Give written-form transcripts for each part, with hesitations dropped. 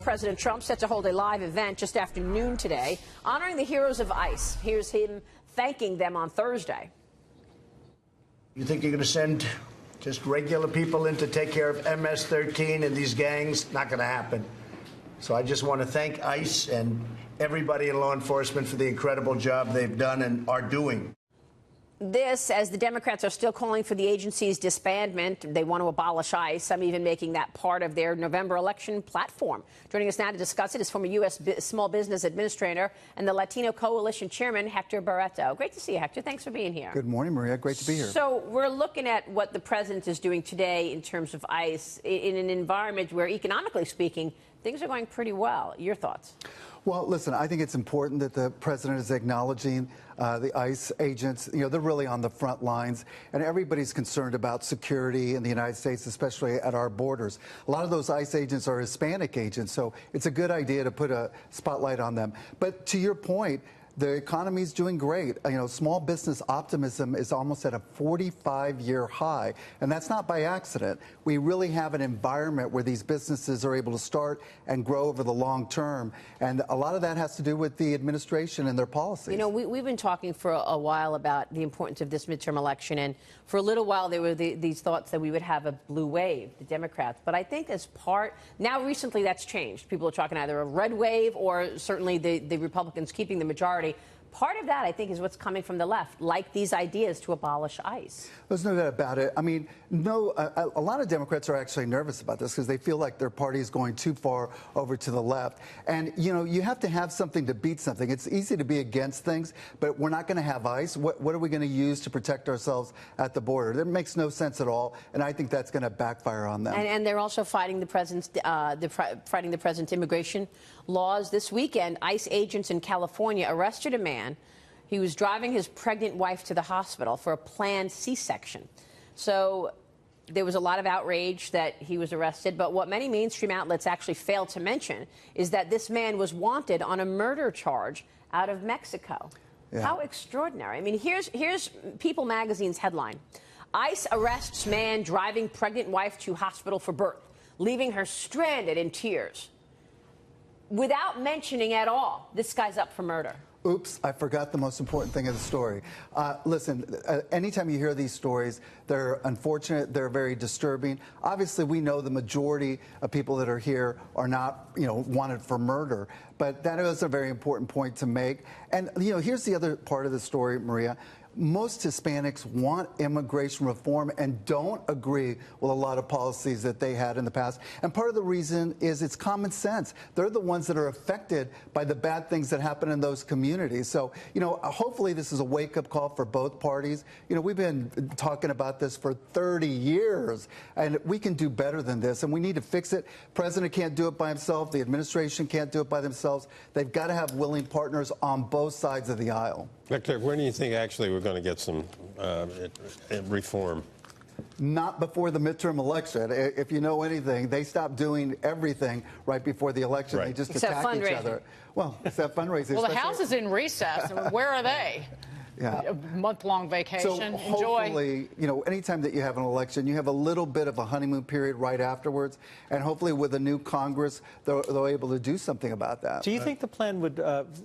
President Trump set to hold a live event just after noon today, honoring the heroes of ICE. Here's him thanking them on Thursday. You think you're going to send just regular people in to take care of MS-13 and these gangs? Not going to happen. So I just want to thank ICE and everybody in law enforcement for the incredible job they've done and are doing. This, as the Democrats are still calling for the agency's disbandment. They want to abolish ICE. Some even making that part of their November election platform. Joining us now to discuss it is former U.S. Small Business Administrator and the Latino Coalition Chairman, Hector Barreto. Great to see you, Hector. Thanks for being here. Good morning, Maria. Great to be here. So we're looking at what the president is doing today in terms of ICE in an environment where, economically speaking, things are going pretty well. Your thoughts? Well, listen, I think it's important that the president is acknowledging the ICE agents. You know, they're really on the front lines, and everybody's concerned about security in the United States, especially at our borders. A lot of those ICE agents are Hispanic agents, so it's a good idea to put a spotlight on them. But to your point, the economy is doing great. You know, small business optimism is almost at a 45-year high, and that's not by accident. We really have an environment where these businesses are able to start and grow over the long term, and a lot of that has to do with the administration and their policies. You know, we've been talking for a while about the importance of this midterm election, and for a little while there were these thoughts that we would have a blue wave, the Democrats. But I think as part, now recently that's changed. People are talking either a red wave or certainly the Republicans keeping the majority. Part of that, I think, is what's coming from the left, like these ideas to abolish ICE. There's no doubt about it. I mean, a lot of Democrats are actually nervous about this because they feel like their party is going too far over to the left. And, you know, you have to have something to beat something. It's easy to be against things, but we're not going to have ICE. What are we going to use to protect ourselves at the border? That makes no sense at all, and I think that's going to backfire on them. And they're also fighting the president's immigration laws. This weekend, ICE agents in California arrested a man. He was driving his pregnant wife to the hospital for a planned C-section. So there was a lot of outrage that he was arrested. But what many mainstream outlets actually failed to mention is that this man was wanted on a murder charge out of Mexico. Yeah. How extraordinary. I mean, here's People magazine's headline. ICE arrests man driving pregnant wife to hospital for birth, leaving her stranded in tears. Without mentioning at all, this guy's up for murder. Oops, I forgot the most important thing of the story. Listen, anytime you hear these stories, they're unfortunate, they're very disturbing. Obviously, we know the majority of people that are here are not, you know, wanted for murder. But that is a very important point to make. And, you know, here's the other part of the story, Maria. Most Hispanics want immigration reform and don't agree with a lot of policies that they had in the past. And part of the reason is it's common sense. They're the ones that are affected by the bad things that happen in those communities. So, you know, hopefully this is a wake-up call for both parties. You know, we've been talking about this for 30 years, and we can do better than this, and we need to fix it. The president can't do it by himself. The administration can't do it by themselves. They've got to have willing partners on both sides of the aisle. Victor, where do you think actually we're going to get some reform? Not before the midterm election. If you know anything, they stopped doing everything right before the election. Right. They just attack each other. Well, except fundraising. Well, the House is in recess. Where are they? Yeah. A month-long vacation. So Enjoy. Hopefully, you know, anytime that you have an election, you have a little bit of a honeymoon period right afterwards, and hopefully with a new Congress, they're able to do something about that. Do you think the plan would,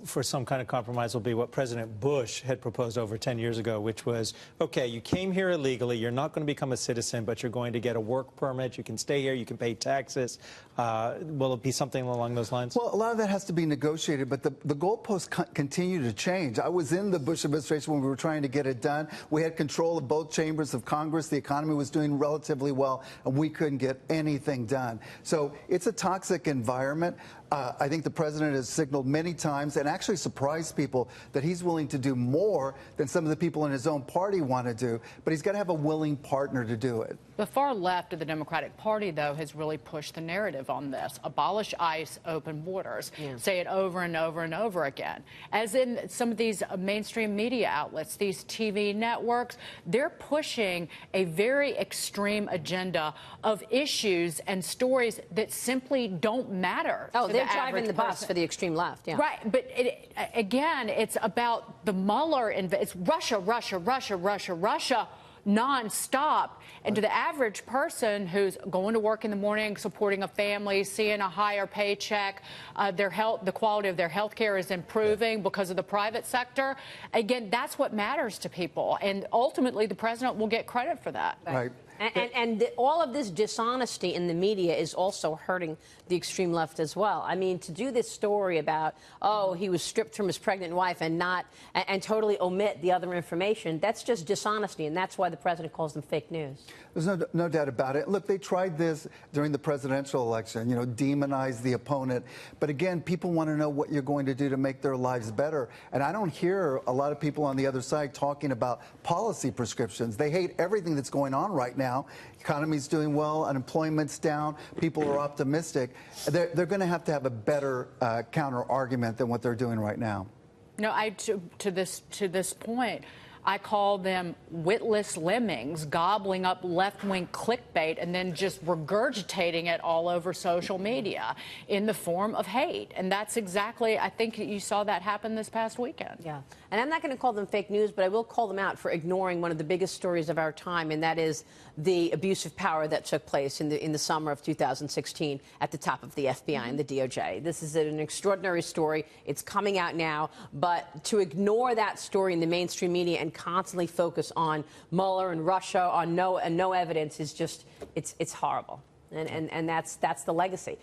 for some kind of compromise, will be what President Bush had proposed over 10 years ago, which was, okay, you came here illegally, you're not going to become a citizen, but you're going to get a work permit, you can stay here, you can pay taxes. Will it be something along those lines? Well, a lot of that has to be negotiated, but the goalposts continue to change. I was in the Bush administration when we were trying to get it done. We had control of both chambers of Congress. The economy was doing relatively well, and we couldn't get anything done. So it's a toxic environment. I think the president has signaled many times and actually surprised people that he's willing to do more than some of the people in his own party want to do, but he's got to have a willing partner to do it. The far left of the Democratic Party, though, has really pushed the narrative on this. Abolish ICE, open borders. Yeah. Say it over and over and over again. As in some of these mainstream media outlets, these TV networks, they're pushing a very extreme agenda of issues and stories that simply don't matter. Oh, they're driving the bus for the extreme left. Yeah. Right. But again, it's about the Mueller it's Russia, Russia, Russia, Russia, Russia. nonstop. And to the average person who's going to work in the morning, supporting a family, seeing a higher paycheck, the quality of their health care is improving because of the private sector. Again, that's what matters to people. And ultimately, the president will get credit for that. Right. And all of this dishonesty in the media is also hurting the extreme left as well. I mean, to do this story about, oh, he was stripped from his pregnant wife and totally omit the other information, that's just dishonesty, and that's why the president calls them fake news. There's no doubt about it. Look, they tried this during the presidential election, demonize the opponent. But again, people want to know what you're going to do to make their lives better. And I don't hear a lot of people on the other side talking about policy prescriptions. They hate everything that's going on right now. Economy's doing well, unemployment's down, people are optimistic. They're going to have a better counter argument than what they're doing right now. No, to this point, I call them witless lemmings gobbling up left-wing clickbait and then just regurgitating it all over social media in the form of hate. And that's exactly, I think you saw that happen this past weekend. Yeah. And I'm not going to call them fake news, but I will call them out for ignoring one of the biggest stories of our time, and that is the abuse of power that took place in the summer of 2016 at the top of the FBI and the DOJ. This is an extraordinary story. It's coming out now, but to ignore that story in the mainstream media and constantly focus on Mueller and Russia on no evidence is just, it's horrible. And that's the legacy.